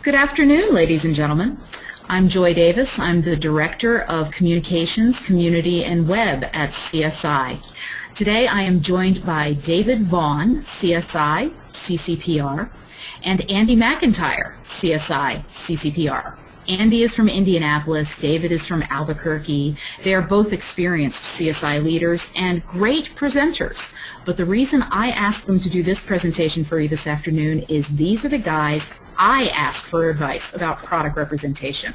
Good afternoon, ladies and gentlemen. I'm Joy Davis. I'm the Director of Communications, Community, and Web at CSI. Today I am joined by David Vaughn, CSI, CCPR, and Andy McIntyre, CSI, CCPR. Andy is from Indianapolis, David is from Albuquerque. They are both experienced CSI leaders and great presenters. But the reason I asked them to do this presentation for you this afternoon is these are the guys I ask for advice about product representation.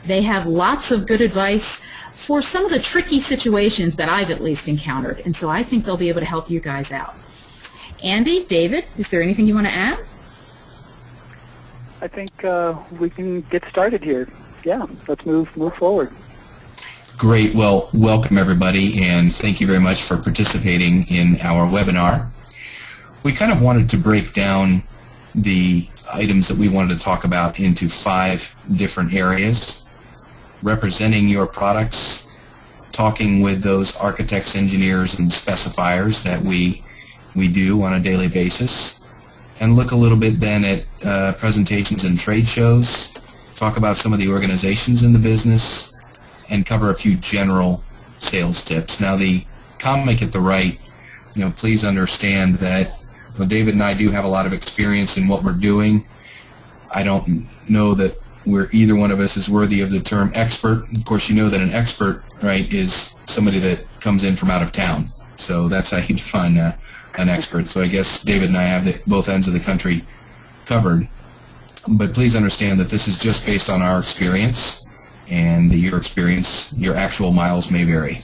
They have lots of good advice for some of the tricky situations that I've at least encountered, and so I think they'll be able to help you guys out. Andy, David, is there anything you want to add? I think we can get started here. Yeah, let's move forward. Great. Well, welcome everybody, and thank you very much for participating in our webinar. We kind of wanted to break down the items that we wanted to talk about into 5 different areas: representing your products, talking with those architects, engineers, and specifiers that we do on a daily basis, and look a little bit then at presentations and trade shows, talk about some of the organizations in the business, and cover a few general sales tips. Now, the comic at the right, please understand that David and I do have a lot of experience in what we're doing. I don't know that either one of us is worthy of the term expert. Of course, you know that an expert, right, is somebody that comes in from out of town. So that's how you define an expert. So I guess David and I have both ends of the country covered. But please understand that this is just based on our experience, and your experience, your actual miles may vary.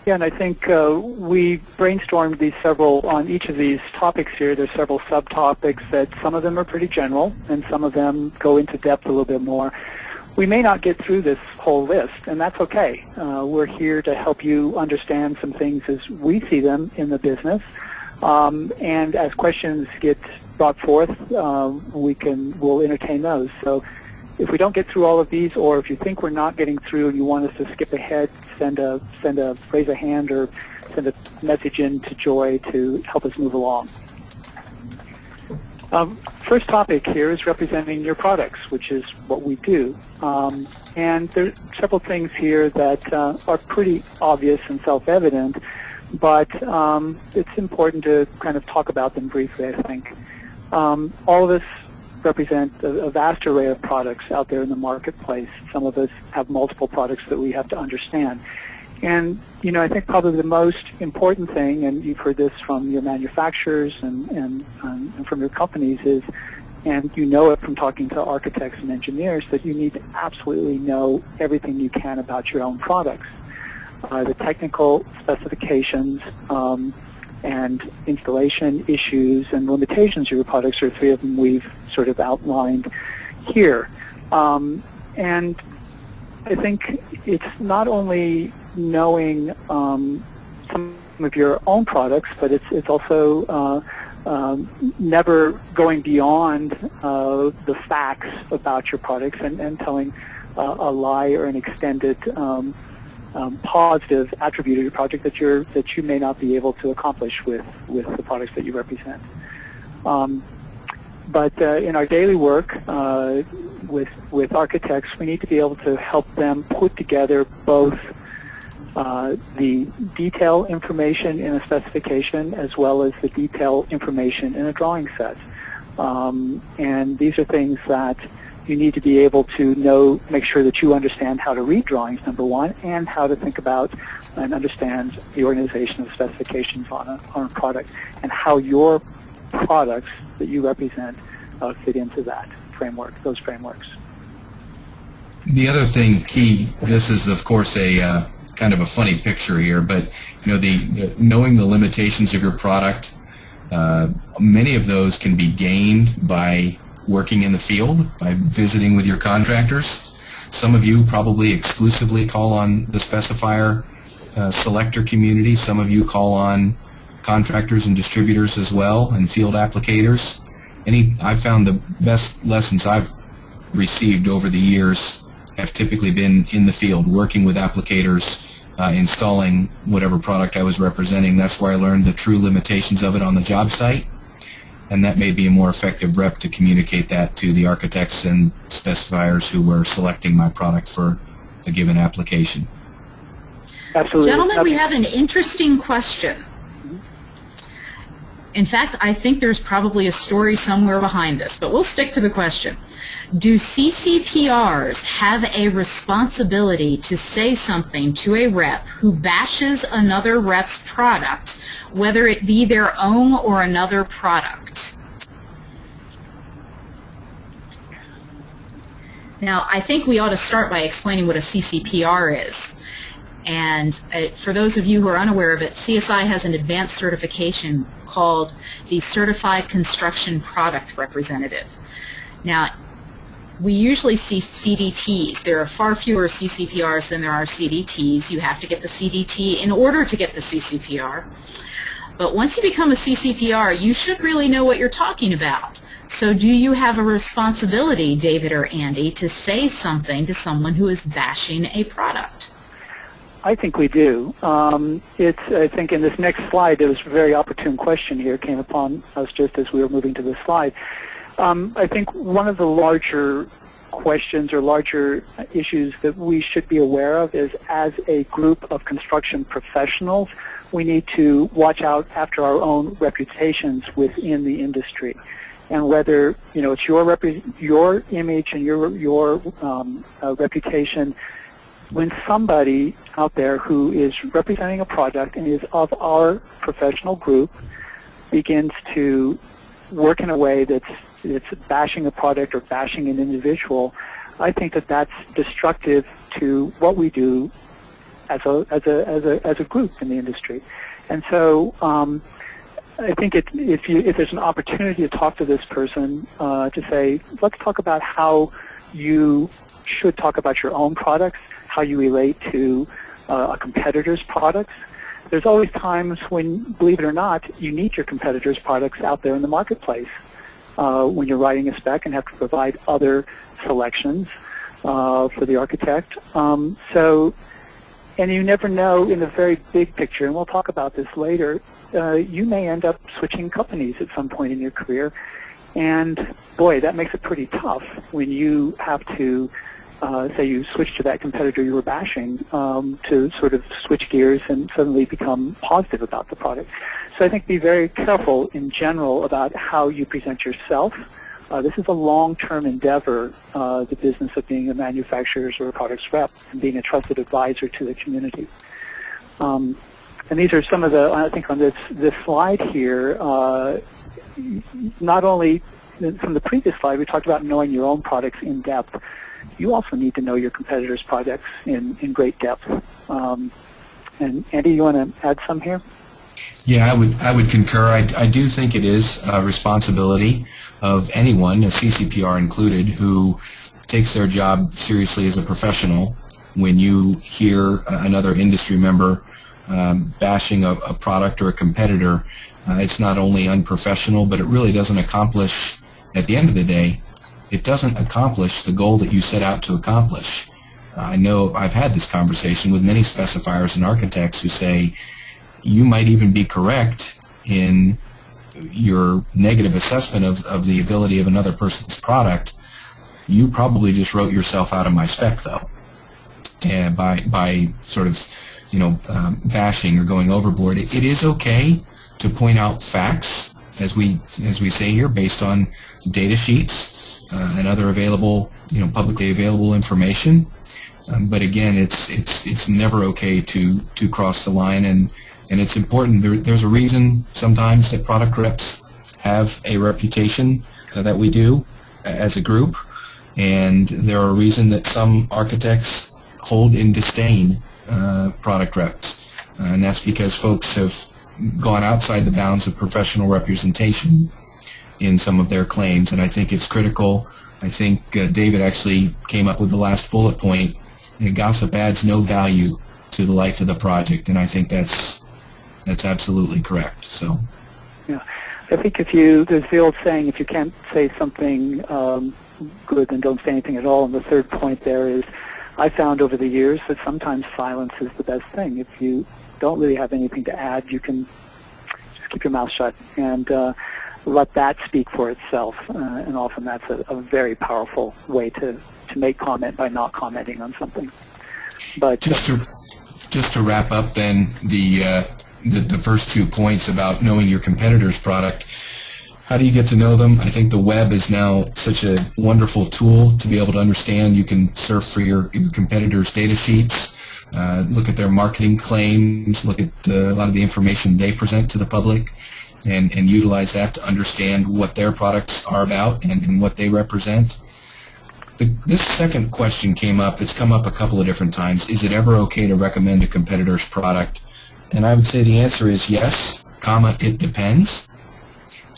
Yeah, and I think we brainstormed on each of these topics here. There's several subtopics that some of them are pretty general, and some of them go into depth a little bit more. We may not get through this whole list, and that's okay. We're here to help you understand some things as we see them in the business, and as questions get brought forth, we'll entertain those. So if we don't get through all of these, or if you think we're not getting through and you want us to skip ahead, raise a hand or send a message in to Joy to help us move along. First topic here is representing your products, which is what we do. And there are several things here that are pretty obvious and self-evident, but it's important to kind of talk about them briefly, I think. All of us represent a vast array of products out there in the marketplace. Some of us have multiple products that we have to understand. And, I think probably the most important thing, and you've heard this from your manufacturers and from your companies, is, and you know it from talking to architects and engineers, that you need to absolutely know everything you can about your own products. The technical specifications, and installation issues and limitations of your products are 3 of them we've sort of outlined here. And I think it's not only knowing some of your own products, but it's also never going beyond the facts about your products and telling a lie or an extended positive attribute of your project that you may not be able to accomplish with the products that you represent. But in our daily work with architects, we need to be able to help them put together both the detail information in a specification as well as the detail information in a drawing set. And these are things that you need to be able to make sure that you understand how to read drawings, number one, and how to think about and understand the organization of specifications on a product, and how your products that you represent fit into that framework, those frameworks. The other thing, key, this is of course a kind of a funny picture here, but knowing the limitations of your product, many of those can be gained by working in the field, by visiting with your contractors. Some of you probably exclusively call on the specifier selector community. Some of you call on contractors and distributors as well, and field applicators. I've found the best lessons I've received over the years have typically been in the field, working with applicators, installing whatever product I was representing. That's where I learned the true limitations of it on the job site. and that may be a more effective rep to communicate that to the architects and specifiers who were selecting my product for a given application. Absolutely. Gentlemen, we have an interesting question. In fact, I think there's probably a story somewhere behind this, but we'll stick to the question. Do CCPRs have a responsibility to say something to a rep who bashes another rep's product, whether it be their own or another product? Now, I think we ought to start by explaining what a CCPR is. And for those of you who are unaware of it, CSI has an advanced certification called the Certified Construction Product Representative. Now, we usually see CDTs. There are far fewer CCPRs than there are CDTs. You have to get the CDT in order to get the CCPR. But once you become a CCPR, you should really know what you're talking about. So do you have a responsibility, David or Andy, to say something to someone who is bashing a product? I think we do. I think in this next slide, there was a very opportune question here came upon us just as we were moving to this slide. I think one of the larger questions or larger issues that we should be aware of is, as a group of construction professionals, we need to watch out after our own reputations within the industry. And whether, you know, it's your image and your reputation, when somebody out there who is representing a product and is of our professional group begins to work in a way that's bashing a product or bashing an individual, I think that that's destructive to what we do as a group in the industry. And so I think if there's an opportunity to talk to this person, to say, let's talk about how you should talk about your own products, how you relate to a competitor's products. There's always times when, believe it or not, you need your competitor's products out there in the marketplace when you're writing a spec and have to provide other selections for the architect. And you never know in the very big picture, and we'll talk about this later, you may end up switching companies at some point in your career. And boy, that makes it pretty tough when you have to say you switch to that competitor you were bashing to sort of switch gears and suddenly become positive about the product. So I think be very careful in general about how you present yourself. This is a long-term endeavor, the business of being a manufacturer's or a product's rep and being a trusted advisor to the community. And these are some of the, I think on this slide here, not only from the previous slide, we talked about knowing your own products in depth. You also need to know your competitors' products in great depth. And Andy, you want to add some here? Yeah, I would concur. I do think it is a responsibility of anyone, a CCPR included, who takes their job seriously as a professional. When you hear another industry member bashing a product or a competitor, it's not only unprofessional, but it really doesn't accomplish, at the end of the day, it doesn't accomplish the goal that you set out to accomplish. I know I've had this conversation with many specifiers and architects who say, you might even be correct in your negative assessment of the ability of another person's product. You probably just wrote yourself out of my spec, though, and by sort of, you know, bashing or going overboard. It is okay to point out facts, as we say here, based on data sheets and other available, you know, publicly available information. But again, it's never okay to cross the line, and it's important. There's a reason sometimes that product reps have a reputation that we do as a group, and there are a reason that some architects hold in disdain product reps, and that's because folks have gone outside the bounds of professional representation in some of their claims, and I think it's critical. I think David actually came up with the last bullet point. Gossip adds no value to the life of the project, and I think that's absolutely correct. So, yeah, I think there's the old saying, if you can't say something good, then don't say anything at all. And the third point there is, I found over the years that sometimes silence is the best thing. If you don't really have anything to add, you can just keep your mouth shut. And let that speak for itself. And often that's a very powerful way to make comment by not commenting on something. But just to wrap up then the first 2 points about knowing your competitor's product. How do you get to know them? I think the web is now such a wonderful tool to be able to understand. You can surf for your competitors' data sheets, look at their marketing claims, look at a lot of the information they present to the public, and utilize that to understand what their products are about and what they represent. This second question came up. It's come up a couple of different times. Is it ever okay to recommend a competitor's product? And I would say the answer is yes, it depends.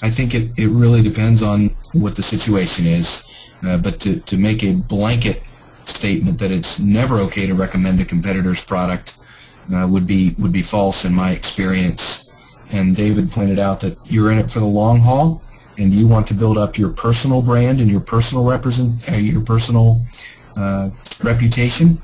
I think it really depends on what the situation is, but to make a blanket statement that it's never okay to recommend a competitor's product would be false in my experience. And David pointed out that you're in it for the long haul, and you want to build up your personal brand and your personal reputation.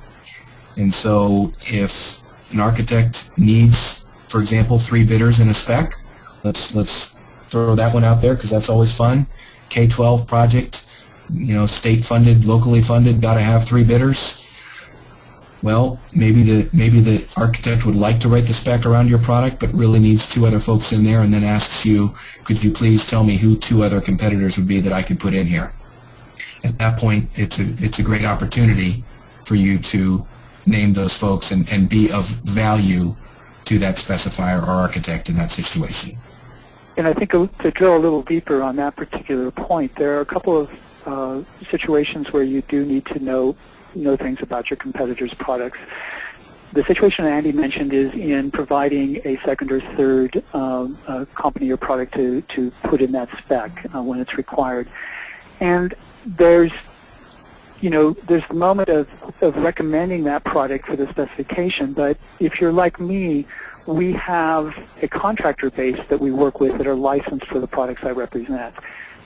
And so if an architect needs, for example, 3 bidders in a spec, let's throw that one out there because that's always fun. K-12 project, state funded, locally funded, got to have 3 bidders. Well, maybe the architect would like to write the spec around your product, but really needs 2 other folks in there, and then asks you, could you please tell me who 2 other competitors would be that I could put in here? At that point, it's a great opportunity for you to name those folks and be of value to that specifier or architect in that situation. And I think to drill a little deeper on that particular point, there are a couple of situations where you do need to know things about your competitors' products. The situation Andy mentioned is in providing a second or third company or product to put in that spec when it's required. And there's the moment of recommending that product for the specification, but if you're like me, we have a contractor base that we work with that are licensed for the products I represent.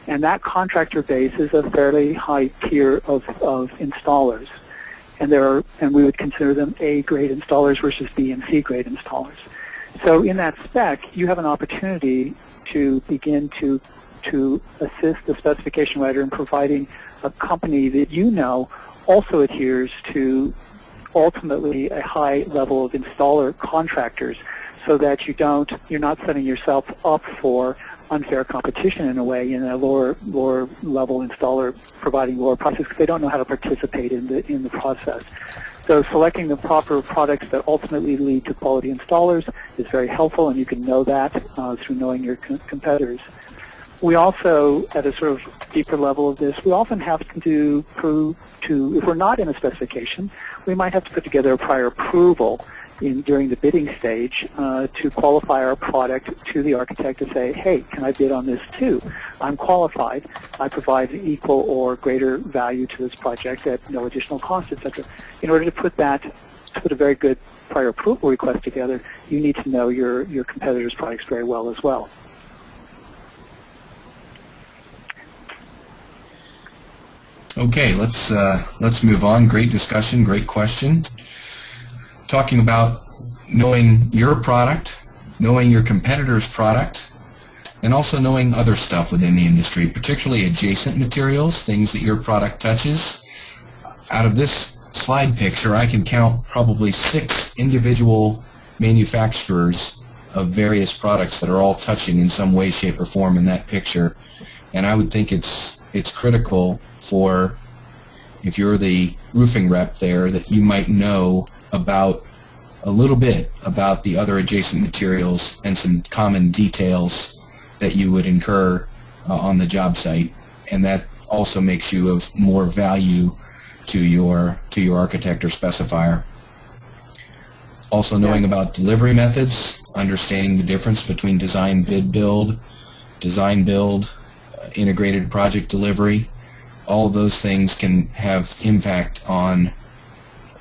And that contractor base is a fairly high tier of installers. And we would consider them A-grade installers versus B and C-grade installers. So in that spec, you have an opportunity to begin to assist the specification writer in providing a company that also adheres to ultimately a high level of installer contractors, so that you're not setting yourself up for unfair competition in a way in a lower level installer providing lower prices because they don't know how to participate in the process. So selecting the proper products that ultimately lead to quality installers is very helpful, and you can know that through knowing your competitors. We also, at a sort of deeper level of this, we often have to if we're not in a specification, we might have to put together a prior approval during the bidding stage to qualify our product to the architect to say, hey, can I bid on this too? I'm qualified. I provide equal or greater value to this project at no additional cost, etc. In order to put a very good prior approval request together, you need to know your competitors' products very well as well. Okay, let's move on. Great discussion, great question. Talking about knowing your product, knowing your competitor's product, and also knowing other stuff within the industry, particularly adjacent materials, things that your product touches. Out of this slide picture, I can count probably 6 individual manufacturers of various products that are all touching in some way, shape, or form in that picture. And I would think it's critical for, if you're the roofing rep there, that you might know about a little bit about the other adjacent materials and some common details that you would incur on the job site, and that also makes you of more value to your architect or specifier. Also knowing about delivery methods, understanding the difference between design build, integrated project delivery. All of those things can have impact on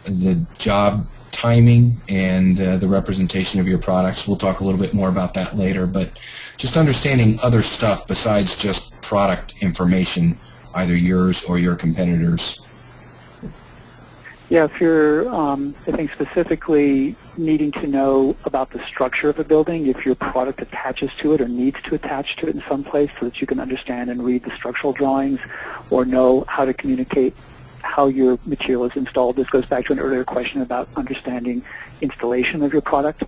the job timing and the representation of your products. We'll talk a little bit more about that later, but just understanding other stuff besides just product information, either yours or your competitors. Yeah, if you're, I think specifically needing to know about the structure of a building, if your product attaches to it or needs to attach to it in some place so that you can understand and read the structural drawings or know how to communicate how your material is installed. This goes back to an earlier question about understanding installation of your product.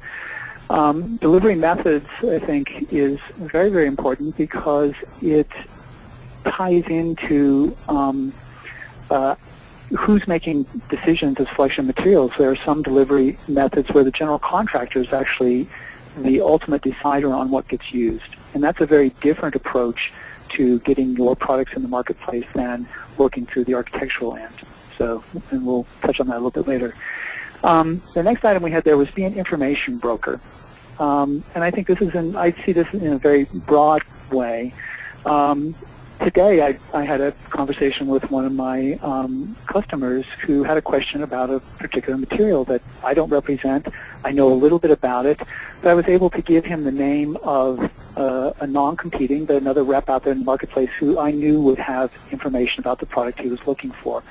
Delivery methods, I think, is very, very important because it ties into who's making decisions of selection of materials. There are some delivery methods where the general contractor is actually the ultimate decider on what gets used. And that's a very different approach to getting your products in the marketplace than working through the architectural end. So, and we'll touch on that a little bit later. The next item we had there was be an information broker. And I think this is I see this in a very broad way. Today I had a conversation with one of my customers who had a question about a particular material that I don't represent. I know a little bit about it, but I was able to give him the name of a non-competing, but another rep out there in the marketplace who I knew would have information about the product he was looking for.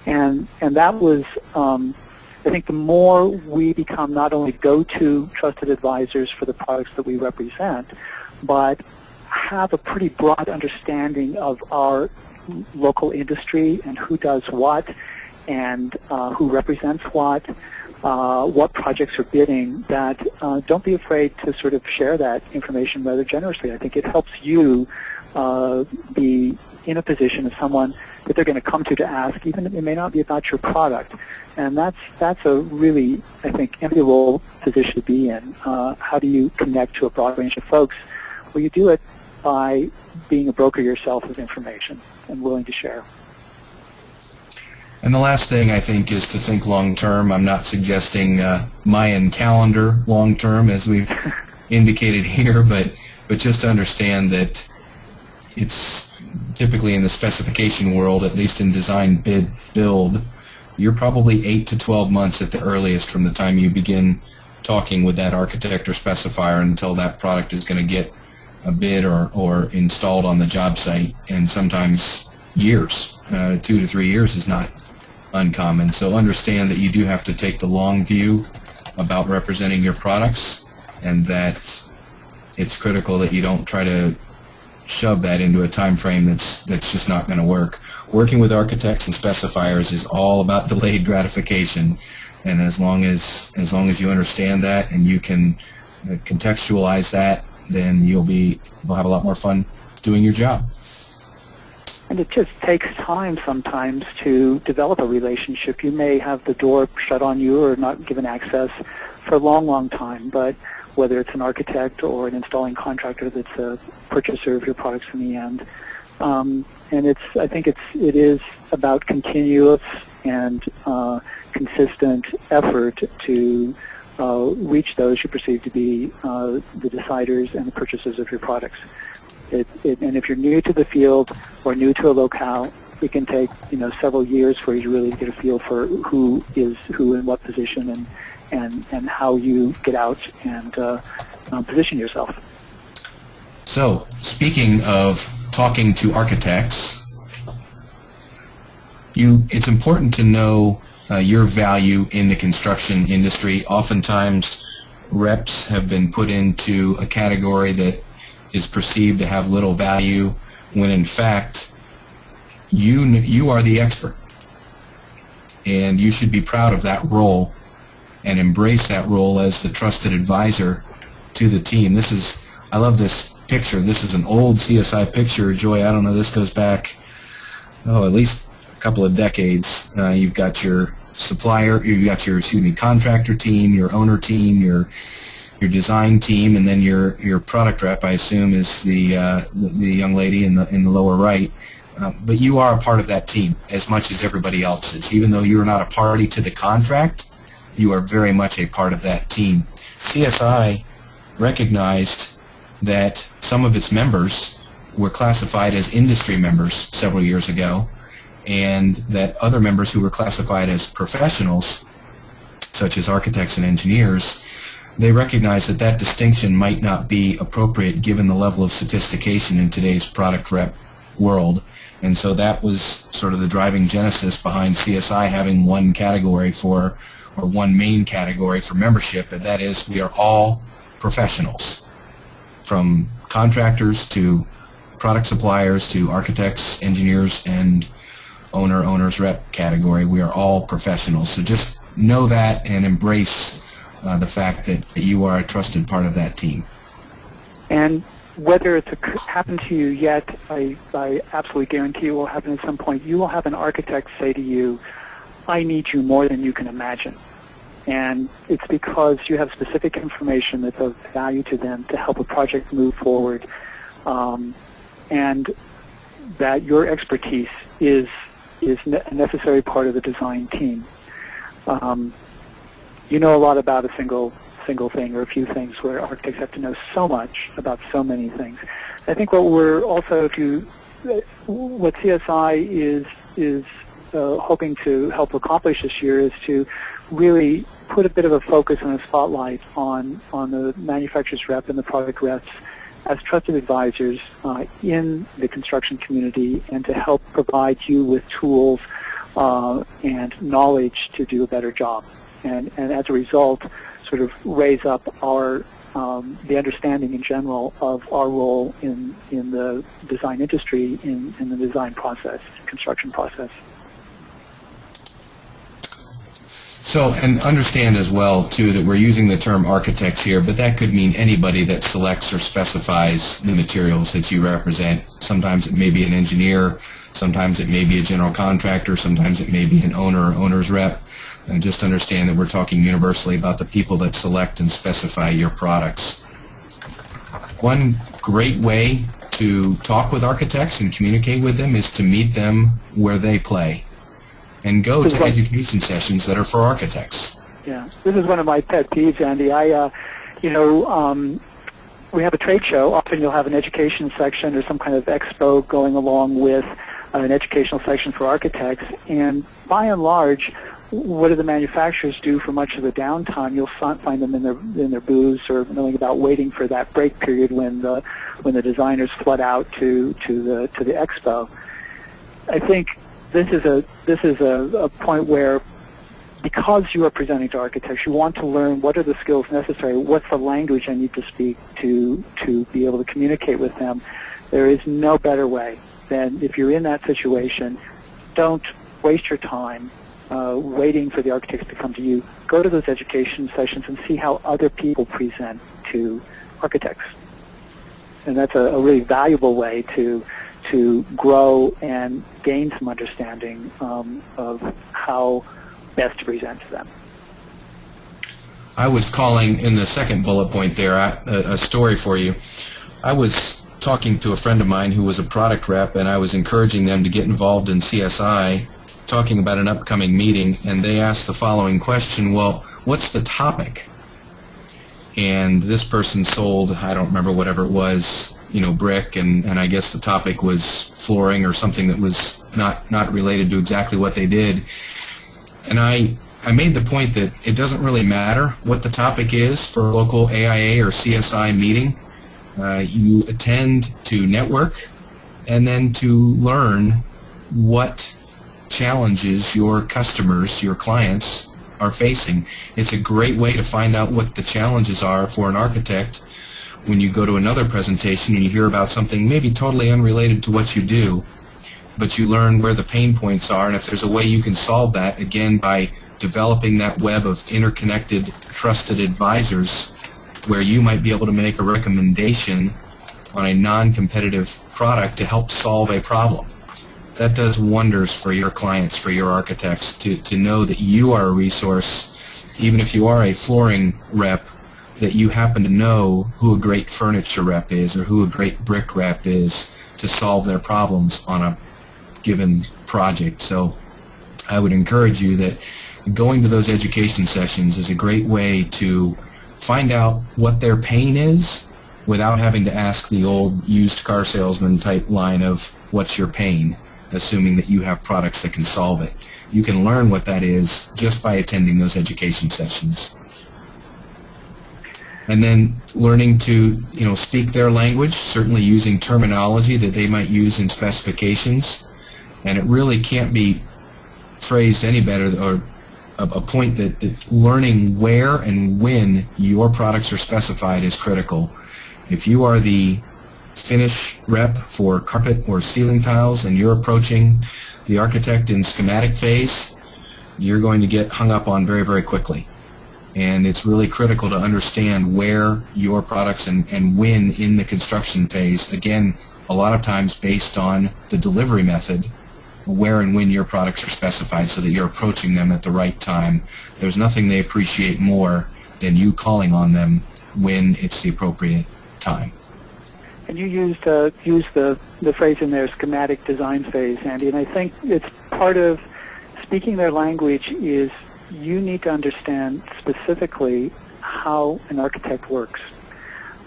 And that was, I think the more we become not only go-to trusted advisors for the products that we represent, but have a pretty broad understanding of our local industry and who does what and who represents what projects are bidding, that don't be afraid to sort of share that information rather generously. I think it helps you be in a position of someone that they're going to come to ask, even if it may not be about your product. And that's a really, I think, enviable position to be in. How do you connect to a broad range of folks? Well, you do it by being a broker yourself of information and willing to share. And the last thing, I think, is to think long-term. I'm not suggesting Mayan calendar long-term, as we've indicated here, but just to understand that it's typically in the specification world, at least in design, bid, build, you're probably 8 to 12 months at the earliest from the time you begin talking with that architect or specifier until that product is going to get a bid or installed on the job site, and sometimes years. 2 to 3 years is not uncommon. So understand that you do have to take the long view about representing your products, and that it's critical that you don't try to shove that into a time frame that's just not going to work. Working with architects and specifiers is all about delayed gratification, and as long as you understand that and you can contextualize that, then you'll have a lot more fun doing your job. And it just takes time sometimes to develop a relationship. You may have the door shut on you or not given access for a long, long time, but whether it's an architect or an installing contractor that's a purchaser of your products in the end. And I think it is about continuous and consistent effort to reach those you perceive to be the deciders and the purchasers of your products. And if you're new to the field or new to a locale, it can take several years for you to really get a feel for who is who in what position and how you get out and position yourself. So, speaking of talking to architects, it's important to know your value in the construction industry. Oftentimes, reps have been put into a category that is perceived to have little value, when in fact, you are the expert. And you should be proud of that role and embrace that role as the trusted advisor to the team. I love this picture. This is an old CSI picture. Joy, I don't know, this goes back, at least a couple of decades. You've got your supplier, you've got your, contractor team, your owner team, your design team, and then your product rep, I assume, is the young lady in the lower right. But you are a part of that team as much as everybody else is. Even though you are not a party to the contract, you are very much a part of that team. CSI recognized that some of its members were classified as industry members several years ago, and that other members who were classified as professionals, such as architects and engineers, they recognized that that distinction might not be appropriate given the level of sophistication in today's product rep world. And so that was sort of the driving genesis behind CSI having one category for, or one main category for membership, and that is we are all professionals, from contractors to product suppliers to architects, engineers, and owner's rep category. We are all professionals. So just know that and embrace the fact that you are a trusted part of that team. And whether it's happened to you yet, I absolutely guarantee it will happen at some point. You will have an architect say to you, I need you more than you can imagine. And it's because you have specific information that's of value to them to help a project move forward, and that your expertise is a necessary part of the design team. You know a lot about a single thing or a few things, where architects have to know so much about so many things. I think what we're also, what CSI is hoping to help accomplish this year is to really put a bit of a focus and a spotlight on the manufacturer's rep and the product reps as trusted advisors in the construction community, and to help provide you with tools and knowledge to do a better job. And as a result, sort of raise up our the understanding in general of our role in the design industry, in the design process, construction process. So, and understand as well, too, that we're using the term architects here, but that could mean anybody that selects or specifies the materials that you represent. Sometimes it may be an engineer, sometimes it may be a general contractor, sometimes it may be an owner or owner's rep. And just understand that we're talking universally about the people that select and specify your products. One great way to talk with architects and communicate with them is to meet them where they play, and go to education sessions that are for architects. Yeah, this is one of my pet peeves, Andy. We have a trade show. Often you'll have an education section or some kind of expo going along with an educational section for architects. And by and large, what do the manufacturers do for much of the downtime? You'll find them in their booths or milling about, waiting for that break period when the designers flood out to the expo. I think this is a point where, because you are presenting to architects, you want to learn what are the skills necessary, what's the language I need to speak to be able to communicate with them. There is no better way than, if you're in that situation, don't waste your time waiting for the architects to come to you. Go to those education sessions and see how other people present to architects. And that's a really valuable way to grow and gain some understanding of how best to present to them. I was calling in the second bullet point there a story for you. I was talking to a friend of mine who was a product rep, and I was encouraging them to get involved in CSI, talking about an upcoming meeting, and they asked the following question, well, what's the topic? And this person sold, I don't remember, whatever it was, brick, and I guess the topic was flooring or something that was not related to exactly what they did. And I made the point that it doesn't really matter what the topic is for a local AIA or CSI meeting. You attend to network and then to learn what challenges your customers, your clients, are facing. It's a great way to find out what the challenges are for an architect when you go to another presentation and you hear about something maybe totally unrelated to what you do, but you learn where the pain points are, and if there's a way you can solve that, again, by developing that web of interconnected, trusted advisors, where you might be able to make a recommendation on a non-competitive product to help solve a problem. That does wonders for your clients, for your architects, to know that you are a resource, even if you are a flooring rep, that you happen to know who a great furniture rep is or who a great brick rep is to solve their problems on a given project. So I would encourage you that going to those education sessions is a great way to find out what their pain is without having to ask the old used car salesman type line of what's your pain, assuming that you have products that can solve it. You can learn what that is just by attending those education sessions. and then learning to, speak their language, certainly using terminology that they might use in specifications. And it really can't be phrased any better, or a point that learning where and when your products are specified is critical. If you are the finish rep for carpet or ceiling tiles and you're approaching the architect in schematic phase, you're going to get hung up on very, very quickly. And it's really critical to understand where your products and when in the construction phase, again, a lot of times based on the delivery method, where and when your products are specified so that you're approaching them at the right time. There's nothing they appreciate more than you calling on them when it's the appropriate time. And you used the phrase in there, schematic design phase, Andy, and I think it's part of speaking their language is you need to understand specifically how an architect works.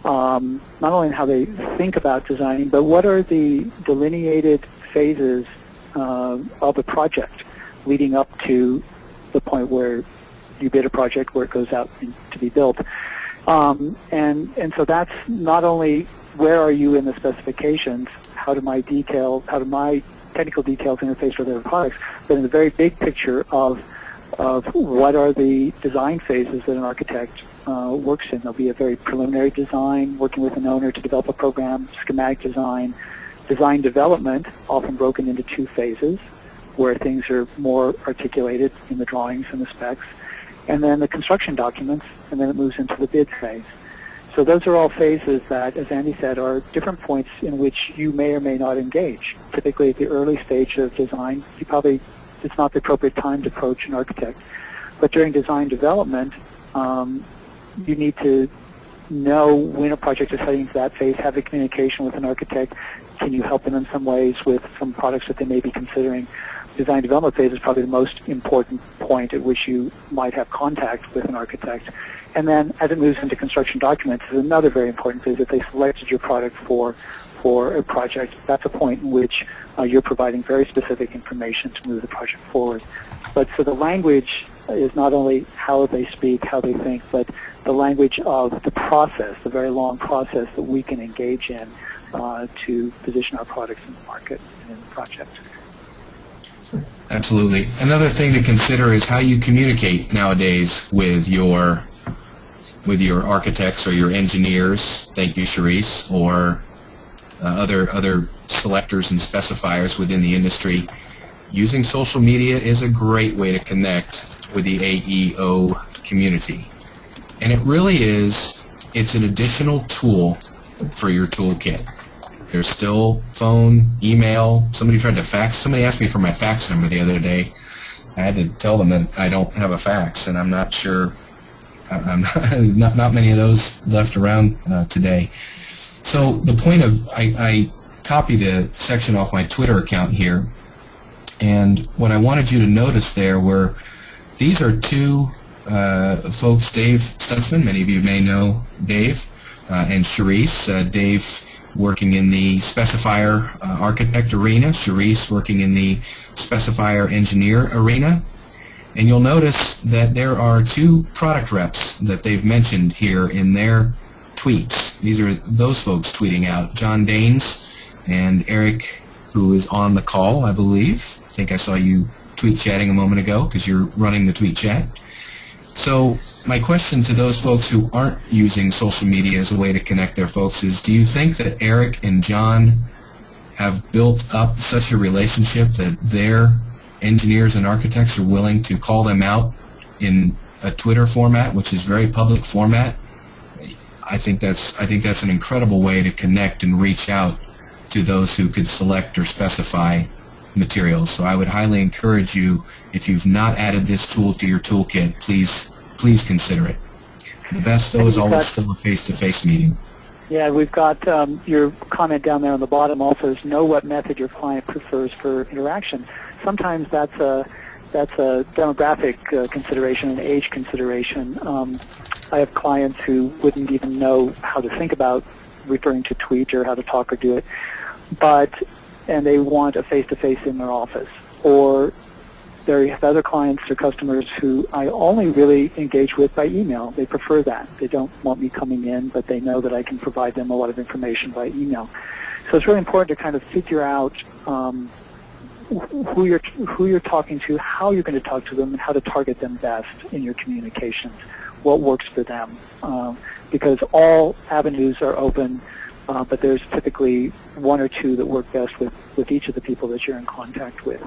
Not only in how they think about designing, but what are the delineated phases of a project leading up to the point where you bid a project where it goes out to be built. And so that's not only where are you in the specifications, how do my technical details interface with other products, but in the very big picture of what are the design phases that an architect works in. There'll be a very preliminary design, working with an owner to develop a program, schematic design development, often broken into two phases, where things are more articulated in the drawings and the specs, and then the construction documents, and then it moves into the bid phase. So those are all phases that, as Andy said, are different points in which you may or may not engage. Typically at the early stage of design, it's not the appropriate time to approach an architect. But during design development, you need to know when a project is heading to that phase, have a communication with an architect. Can you help them in some ways with some products that they may be considering? Design development phase is probably the most important point at which you might have contact with an architect. And then as it moves into construction documents is another very important phase. If they selected your product for a project, that's a point in which you're providing very specific information to move the project forward. But so the language is not only how they speak, how they think, but the language of the process, the very long process that we can engage in to position our products in the market and in the project. Absolutely. Another thing to consider is how you communicate nowadays with your architects or your engineers. Thank you, Charisse, or other selectors and specifiers within the industry. Using social media is a great way to connect with the AEO community. And it really is, it's an additional tool for your toolkit. There's still phone, email. Somebody asked me for my fax number the other day. I had to tell them that I don't have a fax, and I'm not sure, not many of those left around today. So the point of, I copied a section off my Twitter account here, and what I wanted you to notice there were, these are two folks, Dave Stutzman, many of you may know Dave, and Charisse. Dave working in the specifier architect arena, Charisse working in the specifier engineer arena. And you'll notice that there are two product reps that they've mentioned here in their tweets. These are those folks tweeting out, John Daines and Eric, who is on the call, I believe. I think I saw you tweet chatting a moment ago because you're running the tweet chat. So my question to those folks who aren't using social media as a way to connect their folks is, do you think that Eric and John have built up such a relationship that their engineers and architects are willing to call them out in a Twitter format, which is very public format? I think that's an incredible way to connect and reach out to those who could select or specify materials. So I would highly encourage you, if you've not added this tool to your toolkit, please consider it. The best, though, is always still a face-to-face meeting. Yeah, we've got your comment down there on the bottom also is know what method your client prefers for interaction. Sometimes that's a demographic consideration, an age consideration. I have clients who wouldn't even know how to think about referring to tweet or how to talk or do it, and they want a face-to-face in their office, or They have other clients or customers who I only really engage with by email. They prefer that. They don't want me coming in, but they know that I can provide them a lot of information by email. So it's really important to kind of figure out who you're talking to, how you're going to talk to them, and how to target them best in your communications, what works for them. Because all avenues are open, but there's typically one or two that work best with each of the people that you're in contact with.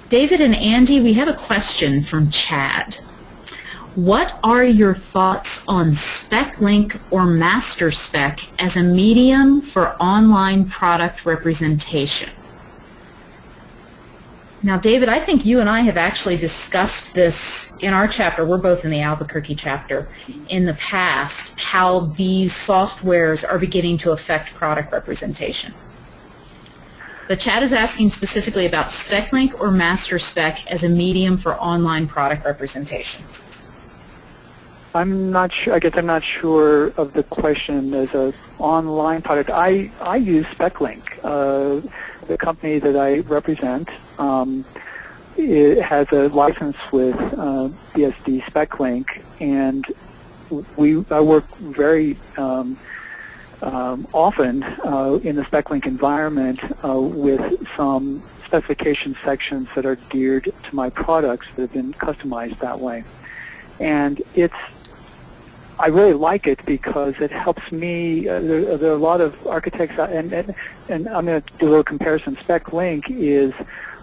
David and Andy, we have a question from Chad. What are your thoughts on SpecLink or MasterSpec as a medium for online product representation? Now, David, I think you and I have actually discussed this in our chapter. We're both in the Albuquerque chapter in the past, how these softwares are beginning to affect product representation. But Chad is asking specifically about SpecLink or MasterSpec as a medium for online product representation. I'm not sure. I guess I'm not sure of the question as an online product. I use SpecLink. The company that I represent, it has a license with BSD SpecLink, and I work very often in the SpecLink environment with some specification sections that are geared to my products that have been customized that way. And I really like it because it helps me. There are a lot of architects, and I'm going to do a little comparison. SpecLink is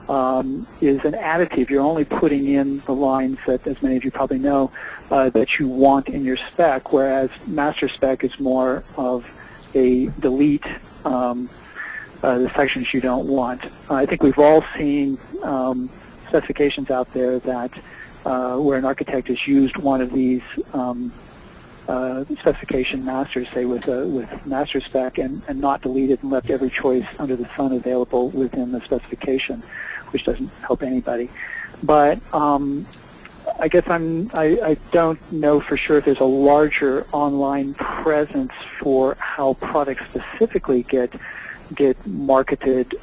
an additive. You're only putting in the lines that, as many of you probably know, that you want in your spec, whereas MasterSpec is more of a delete the sections you don't want. I think we've all seen specifications out there that where an architect has used one of these specification masters, say with MasterSpec, and not deleted and left every choice under the sun available within the specification, which doesn't help anybody. But I guess I don't know for sure if there's a larger online presence for how products specifically get marketed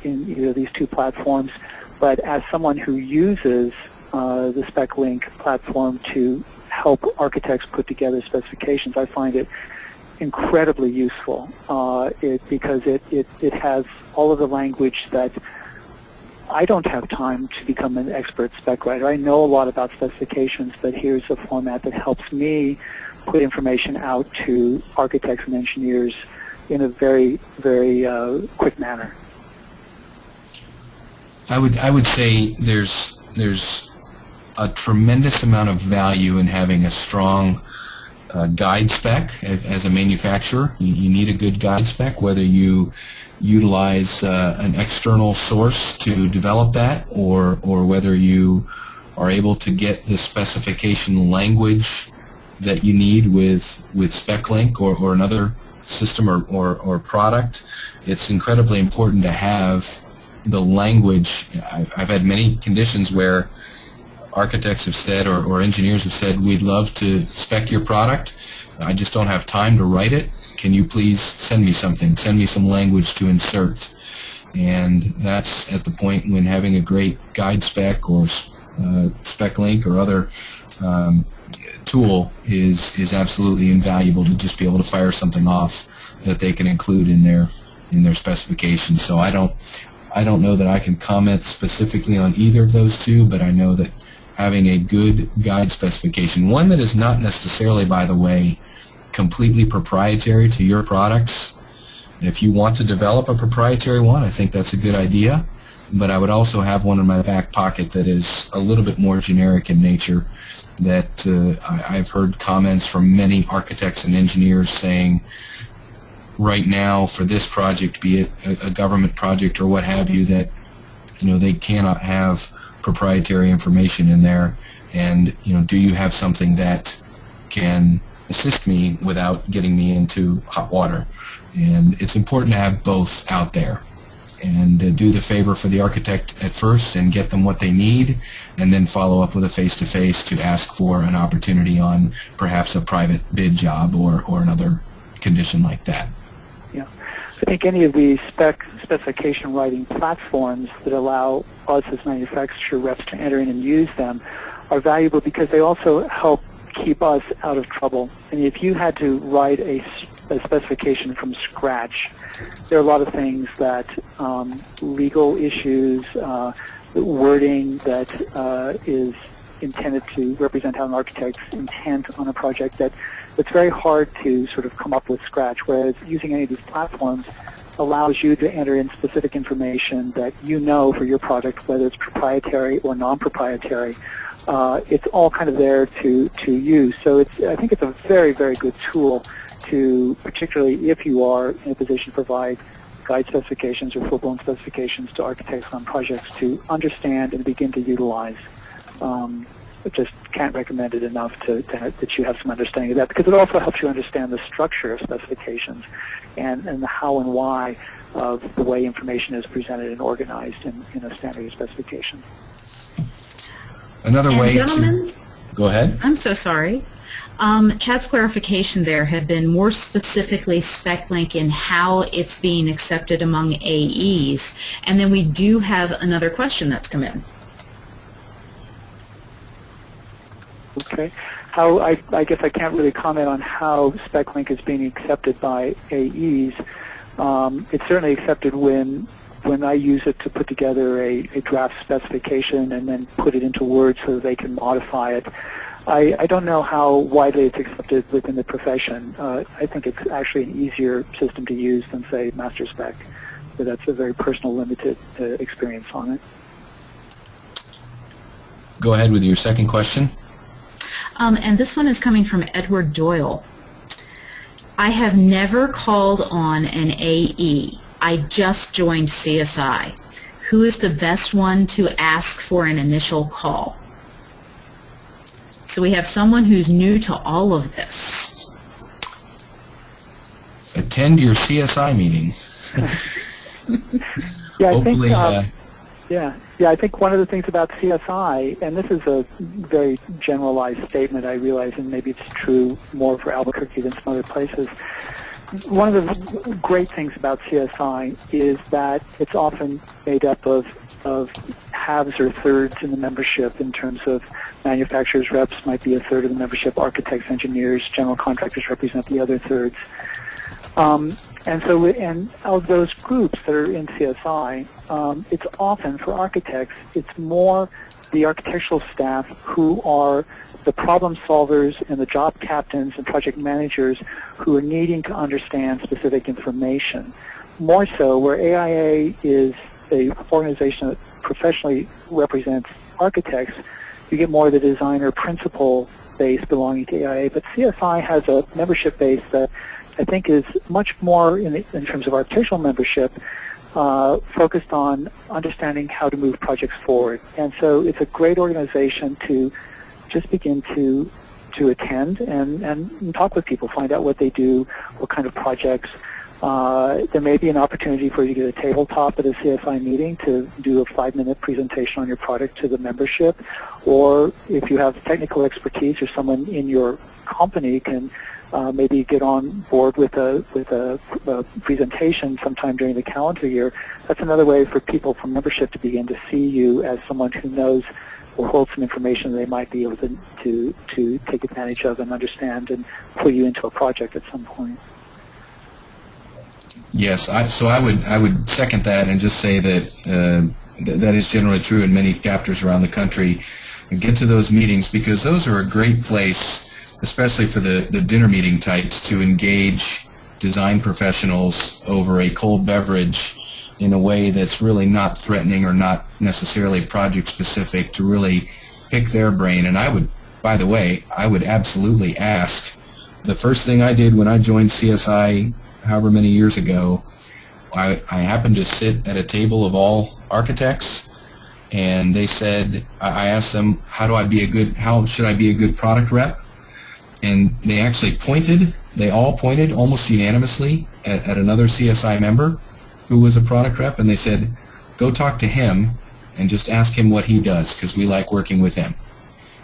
in either of these two platforms. But as someone who uses the SpecLink platform to help architects put together specifications, I find it incredibly useful because it has all of the language that I don't have time to become an expert spec writer. I know a lot about specifications, but here's a format that helps me put information out to architects and engineers in a very, very quick manner. I would say there's a tremendous amount of value in having a strong guide spec as a manufacturer. You need a good guide spec, whether you utilize an external source to develop that, or whether you are able to get the specification language that you need with SpecLink or another system or product. It's incredibly important to have the language. I've had many conditions where architects have said or engineers have said, we'd love to spec your product. I just don't have time to write it. Can you please send me something? Send me some language to insert. And that's at the point when having a great guide spec or SpecLink or other tool is absolutely invaluable to just be able to fire something off that they can include in their specification. So I don't know that I can comment specifically on either of those two, but I know that having a good guide specification, one that is not necessarily, by the way, completely proprietary to your products. If you want to develop a proprietary one, I think that's a good idea, but I would also have one in my back pocket that is a little bit more generic in nature, that I've heard comments from many architects and engineers saying, right now for this project, be it a government project or what have you, that they cannot have proprietary information in there, and do you have something that can assist me without getting me into hot water? And it's important to have both out there, and do the favor for the architect at first and get them what they need, and then follow up with a face-to-face to ask for an opportunity on perhaps a private bid job or another condition like that. Yeah. I think any of these specification writing platforms that allow us as manufacturer reps to enter in and use them are valuable because they also help keep us out of trouble. And if you had to write a specification from scratch, there are a lot of things that legal issues, wording that is intended to represent how an architect's intent on a project that it's very hard to sort of come up with scratch, whereas using any of these platforms allows you to enter in specific information that you know for your product, whether it's proprietary or non-proprietary. It's all kind of there to use. So I think it's a very, very good tool to, particularly if you are in a position to provide guide specifications or full-blown specifications to architects on projects to understand and begin to utilize. I just can't recommend it enough that you have some understanding of that, because it also helps you understand the structure of specifications and the how and why of the way information is presented and organized in a standard specification. Another way gentlemen, to... Go ahead. I'm so sorry. Chad's clarification there had been more specifically SpecLink in how it's being accepted among AEs. And then we do have another question that's come in. Okay. I guess I can't really comment on how SpecLink is being accepted by AEs. It's certainly accepted when I use it to put together a draft specification and then put it into Word so that they can modify it. I don't know how widely it's accepted within the profession. I think it's actually an easier system to use than, say, MasterSpec. But that's a very personal, limited experience on it. Go ahead with your second question. And this one is coming from Edward Doyle. I have never called on an AE. I just joined CSI. Who is the best one to ask for an initial call? So we have someone who's new to all of this. Attend your CSI meeting. Yeah, Hopefully, I think one of the things about CSI, and this is a very generalized statement, I realize, and maybe it's true more for Albuquerque than some other places. One of the great things about CSI is that it's often made up of halves or thirds in the membership in terms of manufacturers' reps might be a third of the membership, architects, engineers, general contractors represent the other thirds. And so, and of those groups that are in CSI, it's often, for architects, it's more the architectural staff who are the problem solvers and the job captains and project managers who are needing to understand specific information. More so, where AIA is an organization that professionally represents architects, you get more of the designer principal base belonging to AIA, but CSI has a membership base that I think is much more, in terms of architectural membership, focused on understanding how to move projects forward. And so it's a great organization to just begin to attend and talk with people, find out what they do, what kind of projects. There may be an opportunity for you to get a tabletop at a CSI meeting to do a 5-minute presentation on your product to the membership, or if you have technical expertise or someone in your company can maybe get on board with a presentation sometime during the calendar year. That's another way for people from membership to begin to see you as someone who knows or holds some information they might be able to take advantage of and understand and pull you into a project at some point. Yes, so I would second that and just say that that is generally true in many chapters around the country. And get to those meetings, because those are a great place, especially for the dinner meeting types, to engage design professionals over a cold beverage in a way that's really not threatening or not necessarily project specific, to really pick their brain. And I would, by the way, I would absolutely ask. The first thing I did when I joined CSI however many years ago, I happened to sit at a table of all architects, and they said, I asked them, how should I be a good product rep? And they actually they all pointed almost unanimously at another CSI member who was a product rep, and they said, go talk to him and just ask him what he does, because we like working with him.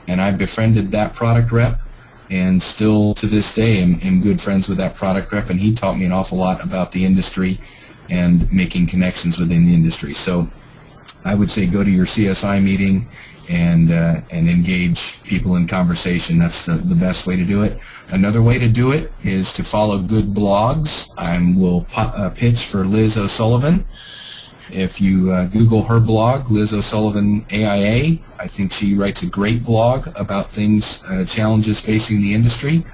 And I befriended that product rep. and still to this day am good friends with that product rep, and he taught me an awful lot about the industry and making connections within the industry. So I would say go to your CSI meeting and engage people in conversation. That's the best way to do it. Another way to do it is to follow good blogs. I will pitch for Liz O'Sullivan. If you Google her blog, Liz O'Sullivan AIA, I think she writes a great blog about things, challenges facing the industry.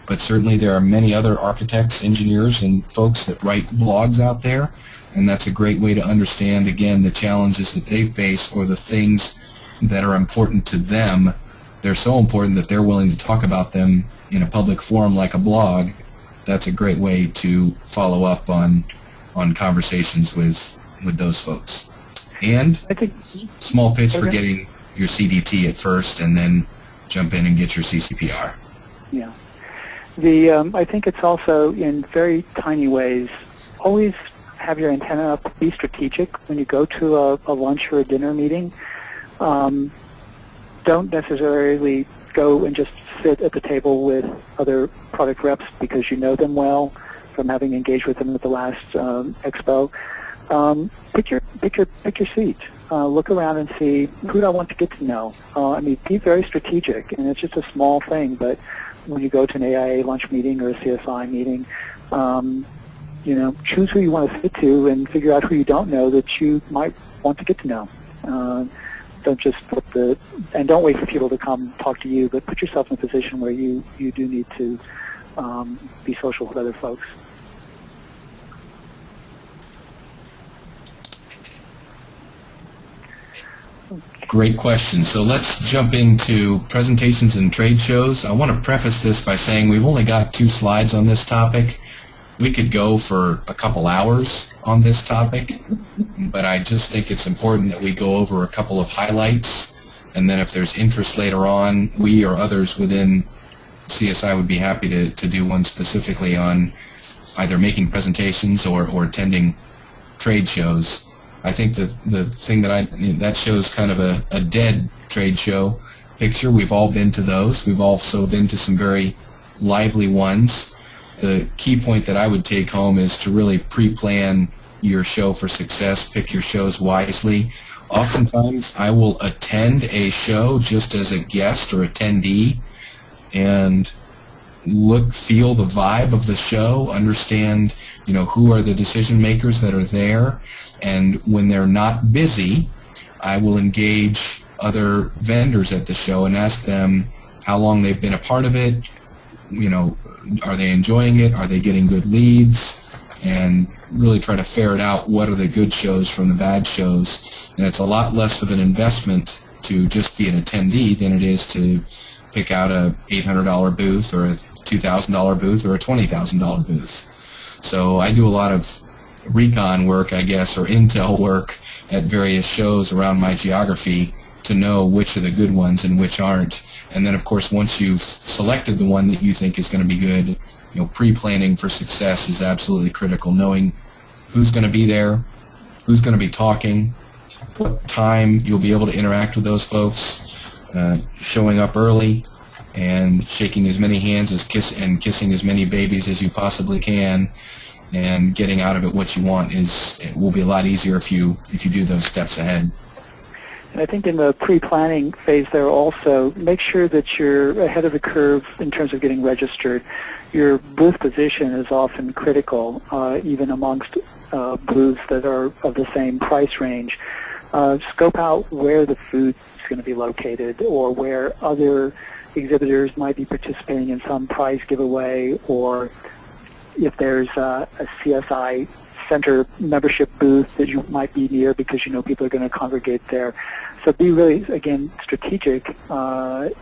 But certainly there are many other architects, engineers, and folks that write blogs out there, and that's a great way to understand, again, the challenges that they face or the things that are important to them. They're so important that they're willing to talk about them in a public forum like a blog. That's a great way to follow up on conversations with those folks. And I think small pitch for getting your CDT at first, and then jump in and get your CCPR. Yeah. I think it's also in very tiny ways. Always have your antenna up. Be strategic when you go to a lunch or a dinner meeting. Don't necessarily go and just sit at the table with other product reps because you know them well from having engaged with them at the last expo. Pick your seat. Look around and see who do I want to get to know. Be very strategic, and it's just a small thing, but when you go to an AIA lunch meeting or a CSI meeting, choose who you want to sit to and figure out who you don't know that you might want to get to know. Don't just don't wait for people to come talk to you, but put yourself in a position where you do need to be social with other folks. Great question. So let's jump into presentations and trade shows. I want to preface this by saying we've only got 2 slides on this topic. We could go for a couple hours on this topic, but I just think it's important that we go over a couple of highlights, and then if there's interest later on, we or others within CSI would be happy to do one specifically on either making presentations or attending trade shows. I think the thing that shows kind of a dead trade show picture. We've all been to those. We've also been to some very lively ones. The key point that I would take home is to really pre-plan your show for success. Pick your shows wisely. Oftentimes, I will attend a show just as a guest or attendee and feel the vibe of the show, understand, who are the decision makers that are there. And when they're not busy, I will engage other vendors at the show and ask them how long they've been a part of it. Are they enjoying it? Are they getting good leads? And really try to ferret out what are the good shows from the bad shows. And it's a lot less of an investment to just be an attendee than it is to pick out a $800 booth or a $2,000 booth or a $20,000 booth. So I do a lot of recon work, I guess, or intel work at various shows around my geography to know which are the good ones and which aren't. And then, of course, once you've selected the one that you think is going to be good, pre-planning for success is absolutely critical. Knowing who's going to be there, who's going to be talking, what time you'll be able to interact with those folks, showing up early, and shaking as many hands and kissing as many babies as you possibly can, and getting out of it what you want it will be a lot easier if you do those steps ahead. And I think in the pre-planning phase there also, make sure that you're ahead of the curve in terms of getting registered. Your booth position is often critical, even amongst booths that are of the same price range. Scope out where the food is going to be located, or where other exhibitors might be participating in some prize giveaway, or if there's a CSI Center membership booth that you might be near because people are going to congregate there. So be really, again, strategic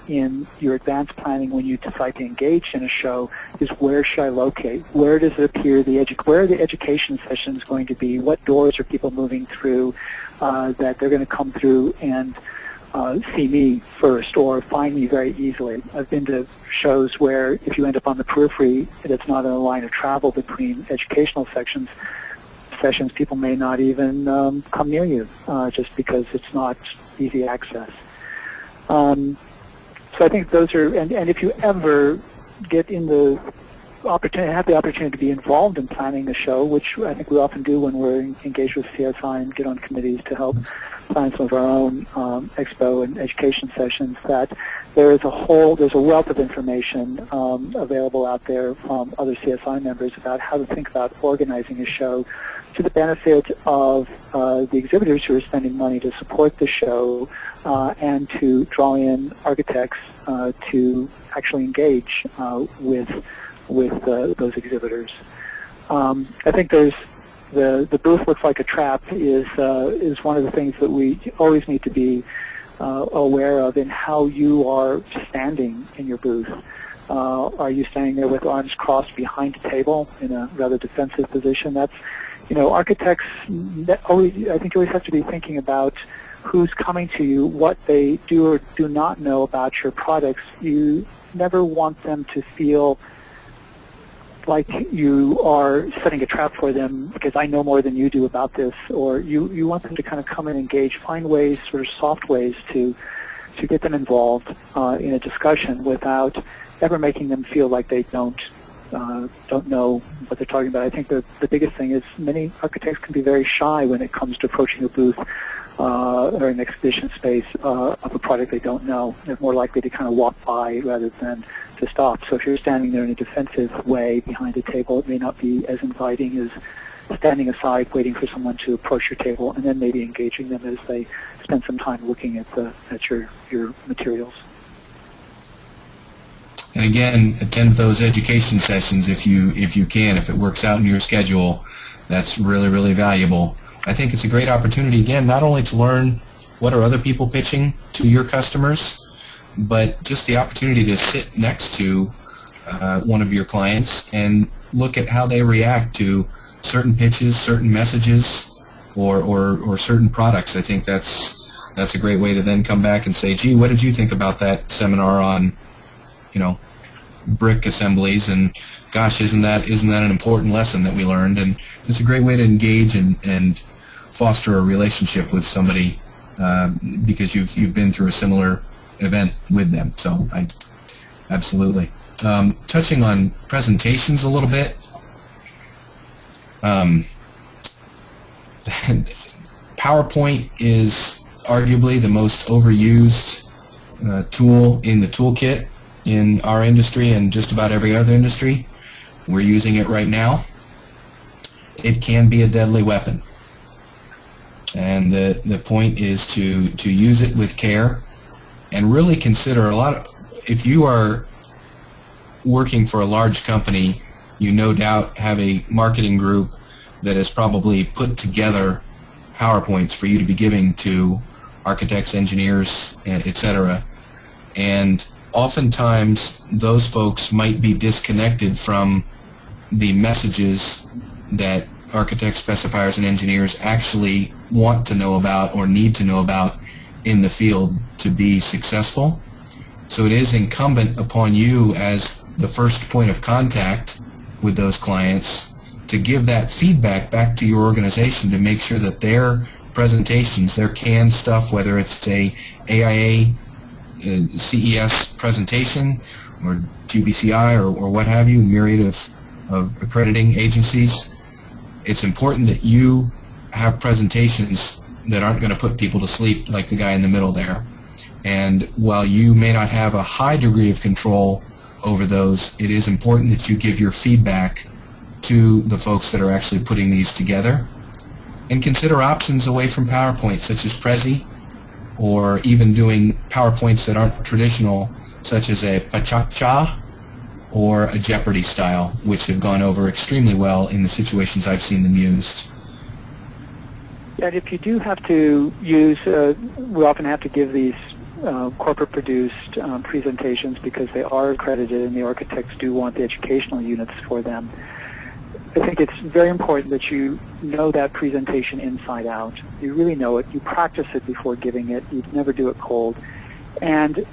in your advanced planning when you decide to engage in a show. Is where should I locate? Where does it appear where are the education sessions going to be? What doors are people moving through that they're going to come through and see me first or find me very easily? I've been to shows where if you end up on the periphery, it's not in a line of travel between educational sessions, people may not even come near you just because it's not easy access. So I think those are, and if you ever get in the opportunity, have the opportunity to be involved in planning a show, which I think we often do when we're engaged with CSI and get on committees to help plan some of our own expo and education sessions, that there's a wealth of information available out there from other CSI members about how to think about organizing a show to the benefit of the exhibitors who are spending money to support the show and to draw in architects to actually engage with those exhibitors. I think there's the booth looks like a trap is one of the things that we always need to be aware of in how you are standing in your booth. Are you standing there with arms crossed behind a table in a rather defensive position? That's, architects I think you always have to be thinking about who's coming to you, what they do or do not know about your products. You never want them to feel like you are setting a trap for them because I know more than you do about this, or you want them to kind of come and engage, find ways, sort of soft ways to get them involved in a discussion without ever making them feel like they don't know what they're talking about. I think the biggest thing is many architects can be very shy when it comes to approaching a booth or an exhibition space of a product they don't know. They're more likely to kind of walk by rather than to stop. So if you're standing there in a defensive way behind a table, it may not be as inviting as standing aside, waiting for someone to approach your table, and then maybe engaging them as they spend some time looking at your materials. And again, attend those education sessions if you can. If it works out in your schedule, that's really, really valuable. I think it's a great opportunity, again, not only to learn what are other people pitching to your customers, but just the opportunity to sit next to one of your clients and look at how they react to certain pitches, certain messages, or certain products. I think that's a great way to then come back and say, gee, what did you think about that seminar on, brick assemblies, and gosh, isn't that an important lesson that we learned? And it's a great way to engage and foster a relationship with somebody because you've been through a similar event with them. So absolutely. Touching on presentations a little bit, PowerPoint is arguably the most overused tool in the toolkit in our industry and just about every other industry. We're using it right now. It can be a deadly weapon. And the point is to use it with care and really consider if you are working for a large company, you no doubt have a marketing group that has probably put together PowerPoints for you to be giving to architects, engineers, etc. And oftentimes those folks might be disconnected from the messages that architects, specifiers, and engineers actually want to know about or need to know about in the field to be successful. So it is incumbent upon you as the first point of contact with those clients to give that feedback back to your organization to make sure that their presentations, their canned stuff, whether it's a AIA CES presentation or GBCI or what have you, myriad of accrediting agencies, it's important that you have presentations that aren't going to put people to sleep like the guy in the middle there. And while you may not have a high degree of control over those, it is important that you give your feedback to the folks that are actually putting these together. And consider options away from PowerPoint, such as Prezi, or even doing PowerPoints that aren't traditional, such as a Pachacha or a Jeopardy style, which have gone over extremely well in the situations I've seen them used. And if you do have to use, we often have to give these corporate-produced presentations because they are accredited and the architects do want the educational units for them. I think it's very important that you know that presentation inside out. You really know it. You practice it before giving it. You never do it cold. And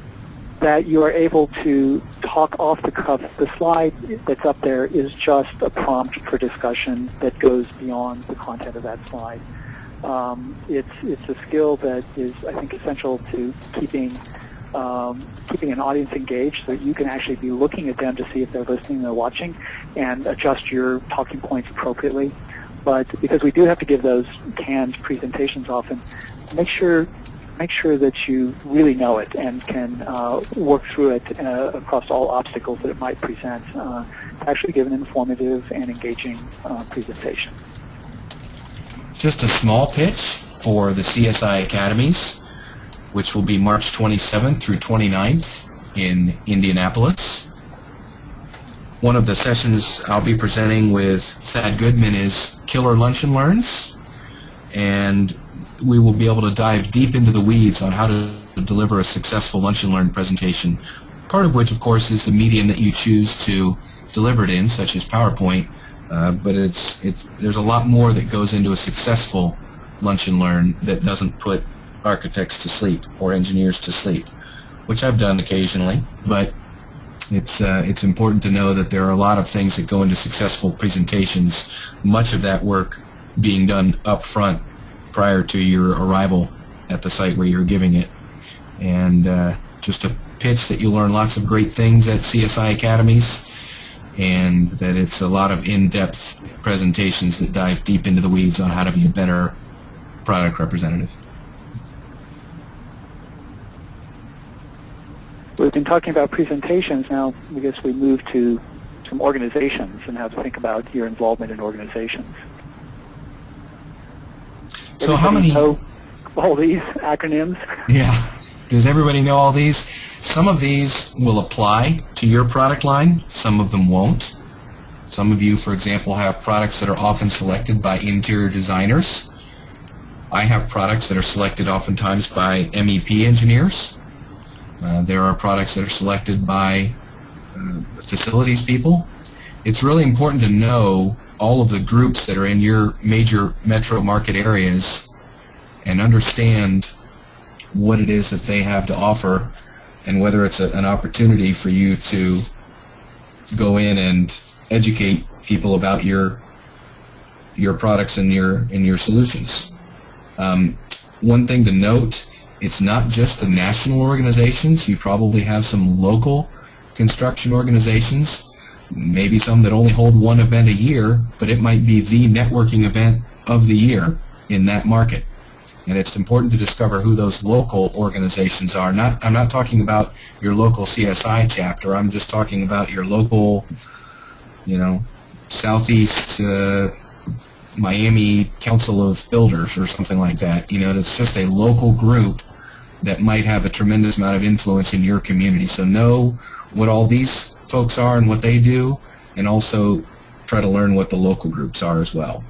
that you are able to talk off the cuff. The slide that's up there is just a prompt for discussion that goes beyond the content of that slide. It's a skill that is, I think, essential to keeping keeping an audience engaged so that you can actually be looking at them to see if they're listening and they're watching and adjust your talking points appropriately. But because we do have to give those canned presentations often, make sure that you really know it and can work through it across all obstacles that it might present to actually give an informative and engaging presentation. Just a small pitch for the CSI Academies, which will be March 27th through 29th in Indianapolis. One of the sessions I'll be presenting with Thad Goodman is Killer Lunch and Learns, and we will be able to dive deep into the weeds on how to deliver a successful Lunch and Learn presentation, part of which, of course, is the medium that you choose to deliver it in, such as PowerPoint, but there's a lot more that goes into a successful Lunch and Learn that doesn't put architects to sleep or engineers to sleep, which I've done occasionally, but it's important to know that there are a lot of things that go into successful presentations, much of that work being done up front prior to your arrival at the site where you're giving it. And just a pitch that you'll learn lots of great things at CSI Academies, and that it's a lot of in-depth presentations that dive deep into the weeds on how to be a better product representative. We've been talking about presentations. Now I guess we move to some organizations and how to think about your involvement in organizations. So how many know all these acronyms? Yeah. Does everybody know all these? Some of these will apply to your product line. Some of them won't. Some of you, for example, have products that are often selected by interior designers. I have products that are selected oftentimes by MEP engineers. There are products that are selected by facilities people. It's really important to know all of the groups that are in your major metro market areas and understand what it is that they have to offer and whether it's an opportunity for you to go in and educate people about your products and your solutions. One thing to note, it's not just the national organizations. You probably have some local construction organizations, maybe some that only hold one event a year, but it might be the networking event of the year in that market. And it's important to discover who those local organizations are. I'm not talking about your local CSI chapter. I'm just talking about your local, Southeast Miami Council of Builders or something like that. That's just a local group that might have a tremendous amount of influence in your community. So know what all these folks are and what they do, and also try to learn what the local groups are as well.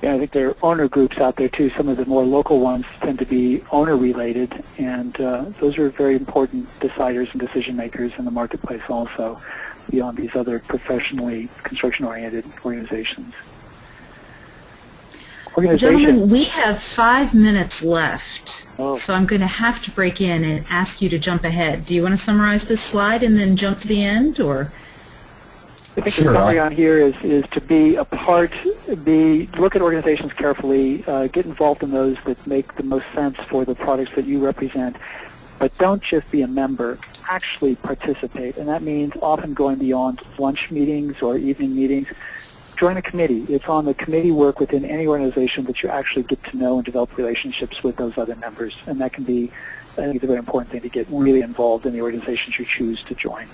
Yeah, I think there are owner groups out there too. Some of the more local ones tend to be owner-related, and those are very important deciders and decision makers in the marketplace also, beyond these other professionally construction-oriented organizations. Gentlemen, we have 5 minutes left, Oh. so I'm going to have to break in and ask you to jump ahead. Do you want to summarize this slide and then jump to the end, or? I think Sure. the summary on here is to be a part, look at organizations carefully, get involved in those that make the most sense for the products that you represent, but don't just be a member, actually participate, and that means often going beyond lunch meetings or evening meetings. Join a committee. It's on the committee work within any organization that you actually get to know and develop relationships with those other members, and that can be, I think it's a very important thing to get really involved in the organizations you choose to join.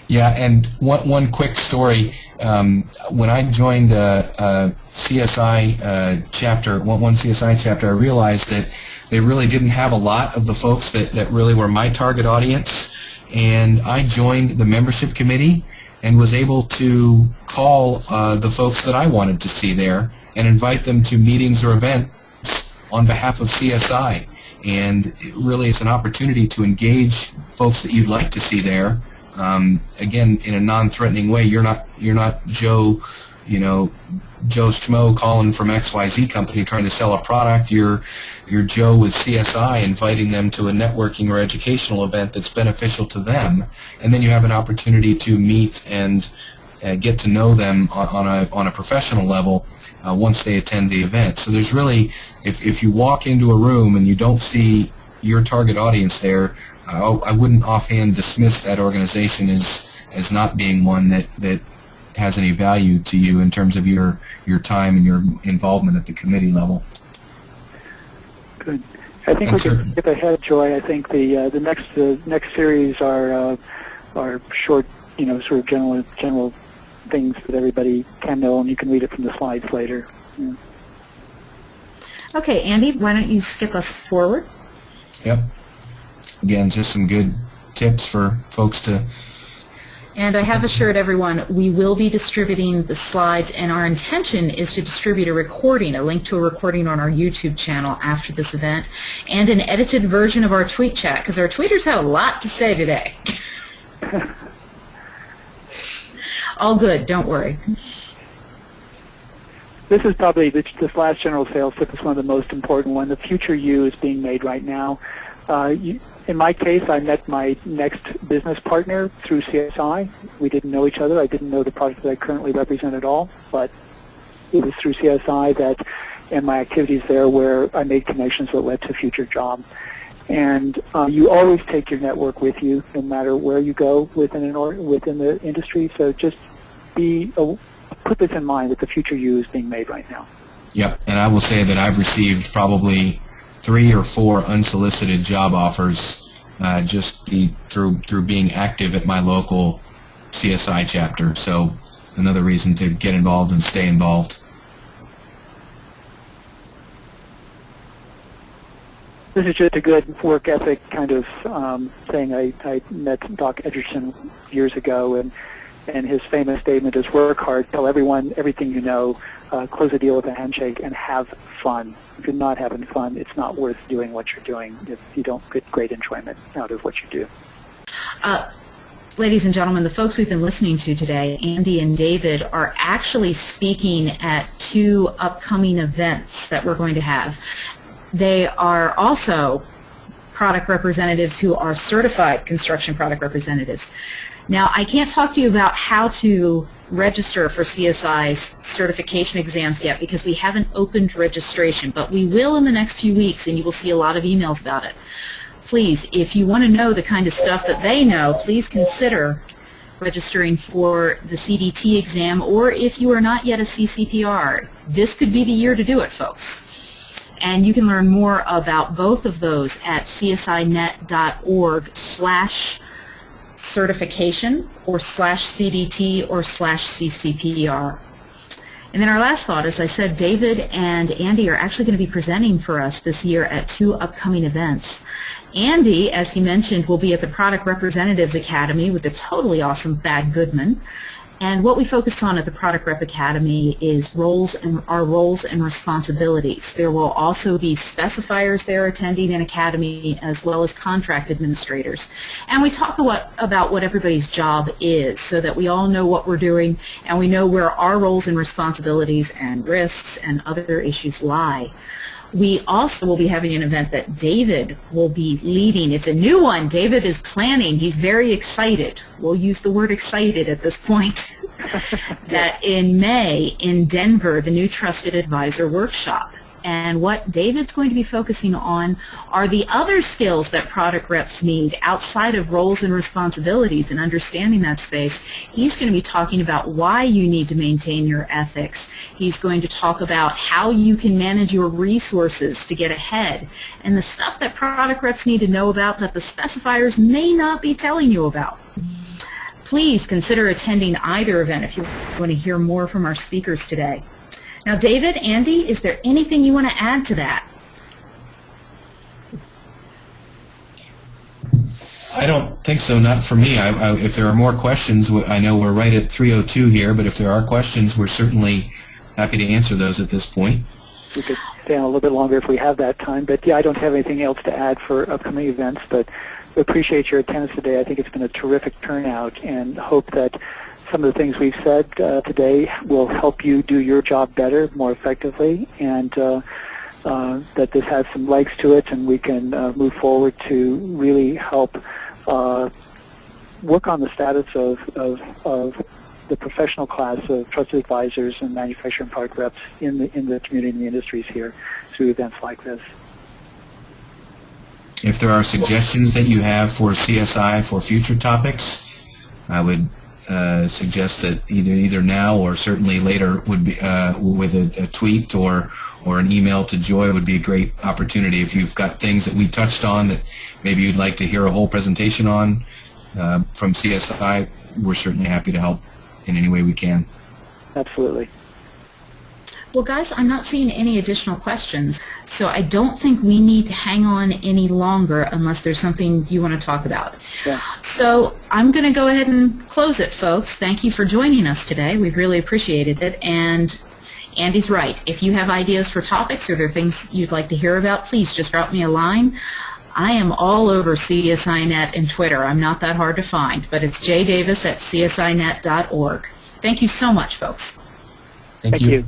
Yeah, and one quick story. When I joined a CSI chapter, one CSI chapter, I realized that they really didn't have a lot of the folks that really were my target audience, and I joined the membership committee and was able to call the folks that I wanted to see there and invite them to meetings or events on behalf of CSI. And really it's an opportunity to engage folks that you'd like to see there. Again, in a non-threatening way. You're not Joe, Joe Schmo calling from XYZ company trying to sell a product. You're Joe with CSI inviting them to a networking or educational event that's beneficial to them, and then you have an opportunity to meet and get to know them on a professional level once they attend the event. So there's really, if you walk into a room and you don't see your target audience there, I wouldn't offhand dismiss that organization as not being one that has any value to you in terms of your time and your involvement at the committee level. Good. I think we can skip ahead, Joy. I think the next series are short, sort of general things that everybody can know, and you can read it from the slides later. Yeah. Okay, Andy, why don't you skip us forward? Yep. Again, just some good tips for folks to... And I have assured everyone we will be distributing the slides, and our intention is to distribute a recording, a link to a recording on our YouTube channel after this event, and an edited version of our tweet chat, because our tweeters had a lot to say today. All good, don't worry. This is probably, this last general sales tip is one of the most important one. The future you is being made right now. In my case, I met my next business partner through CSI. We didn't know each other. I didn't know the product that I currently represent at all, but it was through CSI that, and my activities there, where I made connections that led to a future job. And you always take your network with you, no matter where you go within the industry. So just put this in mind that the future you is being made right now. Yep, and I will say that I've received probably 3 or 4 unsolicited job offers just through being active at my local CSI chapter. So another reason to get involved and stay involved. This is just a good work ethic kind of thing. I met Doc Edgerton years ago, and his famous statement is, work hard, tell everyone everything you know, close a deal with a handshake, and have fun. If you're not having fun, it's not worth doing what you're doing if you don't get great enjoyment out of what you do. Ladies and gentlemen, the folks we've been listening to today, Andy and David, are actually speaking at 2 upcoming events that we're going to have. They are also product representatives who are certified construction product representatives. Now, I can't talk to you about how to register for CSI's certification exams yet because we haven't opened registration, but we will in the next few weeks, and you will see a lot of emails about it. Please, if you want to know the kind of stuff that they know, please consider registering for the CDT exam, or if you are not yet a CCPR, this could be the year to do it, folks. And you can learn more about both of those at CSInet.org/certification or /CDT or /CCPR. And then our last thought, as I said, David and Andy are actually going to be presenting for us this year at 2 upcoming events. Andy, as he mentioned, will be at the Product Representatives Academy with the totally awesome Thad Goodman. And what we focus on at the Product Rep Academy is our roles and responsibilities. There will also be specifiers there attending an academy, as well as contract administrators. And we talk about what everybody's job is, so that we all know what we're doing and we know where our roles and responsibilities and risks and other issues lie. We also will be having an event that David will be leading. It's a new one. David is planning. He's very excited. We'll use the word excited at this point. That in May in Denver, the new Trusted Advisor Workshop. And what David's going to be focusing on are the other skills that product reps need outside of roles and responsibilities and understanding that space. He's going to be talking about why you need to maintain your ethics. He's going to talk about how you can manage your resources to get ahead, and the stuff that product reps need to know about that the specifiers may not be telling you about. Please consider attending either event if you want to hear more from our speakers today. Now, David, Andy, is there anything you want to add to that? I don't think so, not for me. If there are more questions, I know we're right at 3:02 here, but if there are questions, we're certainly happy to answer those at this point. We could stay on a little bit longer if we have that time, but yeah, I don't have anything else to add for upcoming events, but we appreciate your attendance today. I think it's been a terrific turnout, and hope that some of the things we've said today will help you do your job better, more effectively, and that this has some legs to it, and we can move forward to really help work on the status of the professional class of trusted advisors and manufacturing product reps in the community and the industries here through events like this. If there are suggestions that you have for CSI for future topics, I would suggest that either now or certainly later would be with a tweet or an email to Joy would be a great opportunity. If you've got things that we touched on that maybe you'd like to hear a whole presentation on from CSI, we're certainly happy to help in any way we can. Absolutely. Well, guys, I'm not seeing any additional questions, so I don't think we need to hang on any longer unless there's something you want to talk about. Yeah. So I'm going to go ahead and close it, folks. Thank you for joining us today. We've really appreciated it. And Andy's right. If you have ideas for topics or there are things you'd like to hear about, please just drop me a line. I am all over CSINet and Twitter. I'm not that hard to find, but it's jdavis@csinet.org. Thank you so much, folks. Thank you.